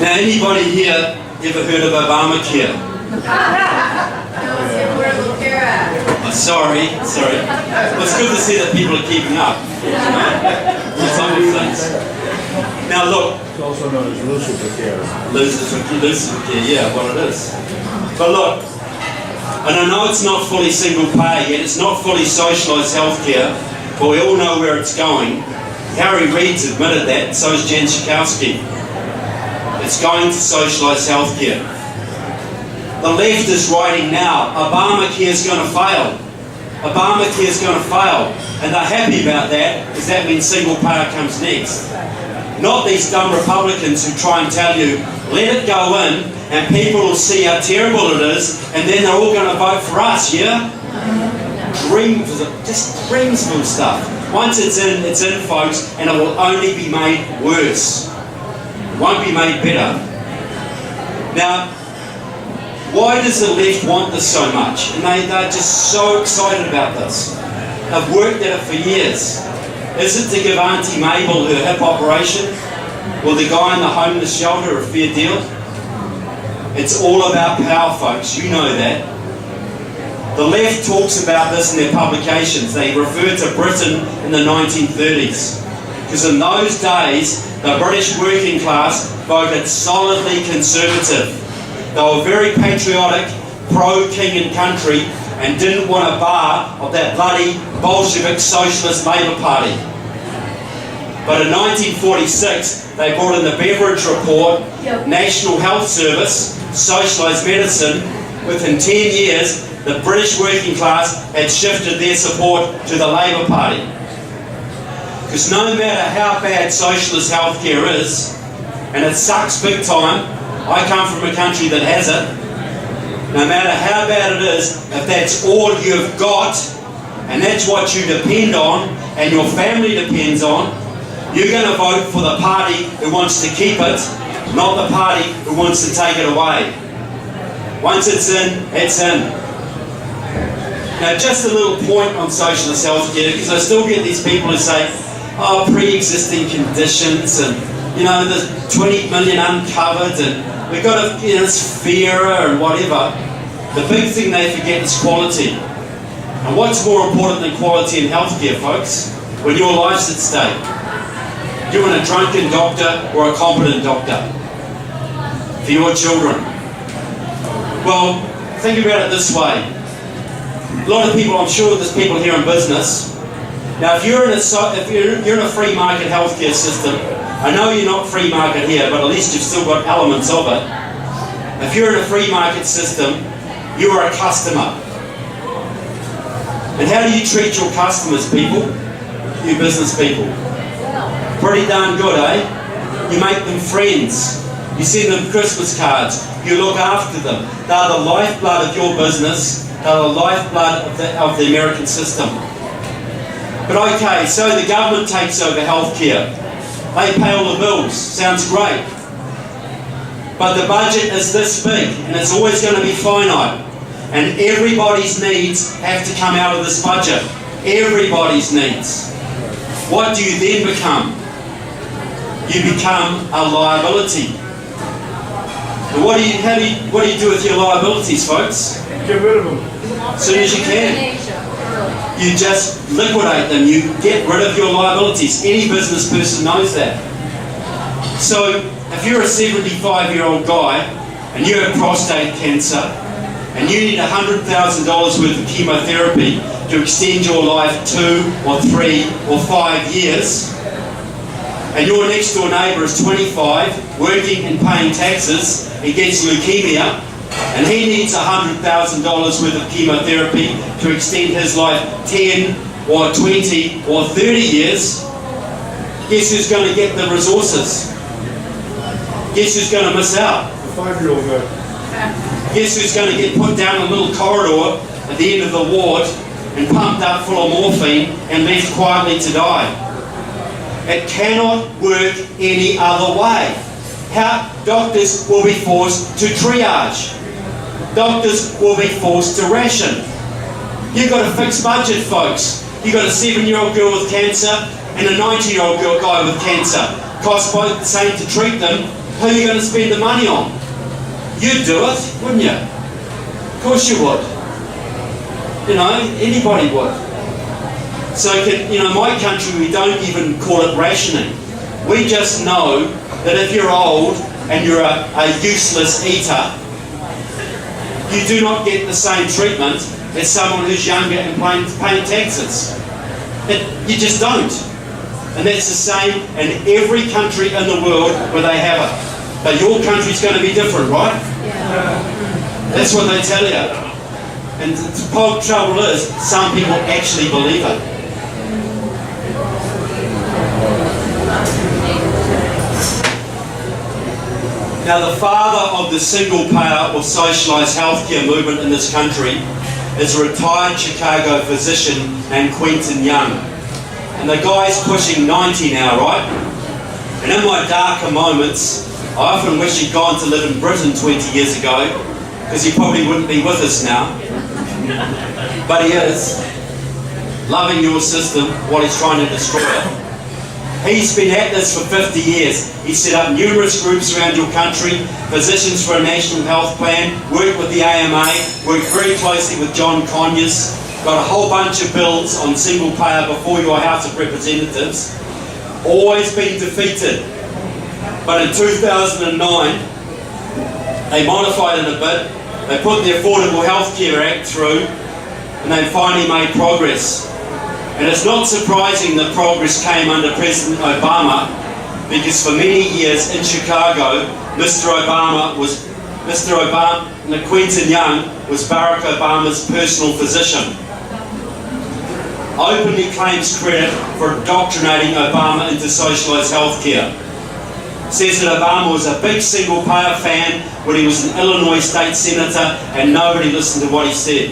Now, anybody here ever heard of Obamacare? Sorry. Well, it's good to see that people are keeping up. Some of things. Now look. It's also known as Lucifer Care. Lucifer Care, yeah, what it is. But look, and I know it's not fully single pay yet, it's not fully socialised healthcare, but we all know where it's going. Harry Reid's admitted that, and so is Jen Schakowsky. It's going to socialise healthcare. The left is writing now, Obamacare is going to fail. Obamacare is going to fail. And they're happy about that, because that means single payer comes next. Not these dumb Republicans who try and tell you, let it go in, and people will see how terrible it is, and then they're all going to vote for us, yeah? Just dreamsville stuff. Once it's in, folks, and it will only be made worse. It won't be made better. Now, why does the left want this so much? And they're just so excited about this. They've worked at it for years. Is it to give Auntie Mabel her hip operation? Or the guy in the homeless shelter a fair deal? It's all about power, folks. You know that. The left talks about this in their publications. They refer to Britain in the 1930s. Because in those days, the British working class voted solidly conservative. They were very patriotic, pro-king and country, and didn't want a bar of that bloody Bolshevik Socialist Labour Party. But in 1946, they brought in the Beveridge Report, National Health Service, socialised medicine. Within 10 years, the British working class had shifted their support to the Labour Party. Because no matter how bad socialist healthcare is, and it sucks big time, I come from a country that has it, no matter how bad it is, if that's all you've got, and that's what you depend on, and your family depends on, you're going to vote for the party who wants to keep it, not the party who wants to take it away. Once it's in, it's in. Now, just a little point on socialist healthcare, because I still get these people who say, oh, pre-existing conditions, and, you know, there's 20 million uncovered, and we've got to, you know, it's fairer and whatever. The big thing they forget is quality. And what's more important than quality in healthcare, folks? When your life's at stake. Do you want a drunken doctor or a competent doctor for your children? Well, think about it this way. A lot of people, I'm sure there's people here in business. Now, if you're in a free market healthcare system, I know you're not free market here, but at least you've still got elements of it. If you're in a free market system, you are a customer. And how do you treat your customers, people? You business people. Pretty darn good, eh? You make them friends. You send them Christmas cards. You look after them. They're the lifeblood of your business. They're the lifeblood of the American system. But okay, so the government takes over healthcare. They pay all the bills. Sounds great. But the budget is this big, and it's always going to be finite. And everybody's needs have to come out of this budget. Everybody's needs. What do you then become? You become a liability. And what do you do with your liabilities, folks? Get rid of them. As soon as you can. You just liquidate them. You get rid of your liabilities. Any business person knows that. So, if you're a 75-year-old guy and you have prostate cancer and you need $100,000 worth of chemotherapy to extend your life 2 or 3 or 5 years, and your next door neighbour is 25, working and paying taxes, and gets leukemia, and he needs $100,000 worth of chemotherapy to extend his life 10 or 20 or 30 years, guess who's going to get the resources? Guess who's going to miss out? The 5-year-old guy. Guess who's going to get put down a little corridor at the end of the ward and pumped up full of morphine and left quietly to die? It cannot work any other way. Doctors will be forced to triage. Doctors will be forced to ration. You've got a fixed budget, folks. You've got a 7-year-old girl with cancer and a 90-year-old guy with cancer. Costs both the same to treat them, Who are you going to spend the money on? You'd do it, wouldn't you? Of course you would. You know, anybody would. So, my country, we don't even call it rationing. We just know that if you're old and you're a useless eater, you do not get the same treatment as someone who's younger and paying taxes. You just don't. And that's the same in every country in the world where they have it. But your country's going to be different, right? Yeah. That's what they tell you. And the trouble is, some people actually believe it. Now, the father of the single-payer or socialised healthcare movement in this country is a retired Chicago physician named Quentin Young. And the guy's pushing 90 now, right? And in my darker moments, I often wish he'd gone to live in Britain 20 years ago, because he probably wouldn't be with us now. But he is, loving your system while he's trying to destroy it. He's been at this for 50 years. He's set up numerous groups around your country, Physicians for a National Health Plan, worked with the AMA, worked very closely with John Conyers, got a whole bunch of bills on single payer before your House of Representatives, always been defeated. But in 2009, they modified it a bit, they put the Affordable Health Care Act through, and they finally made progress. And it's not surprising that progress came under President Obama, because for many years in Chicago, Quentin Young was Barack Obama's personal physician. Openly claims credit for indoctrinating Obama into socialised healthcare. Says that Obama was a big single-payer fan when he was an Illinois state senator and nobody listened to what he said.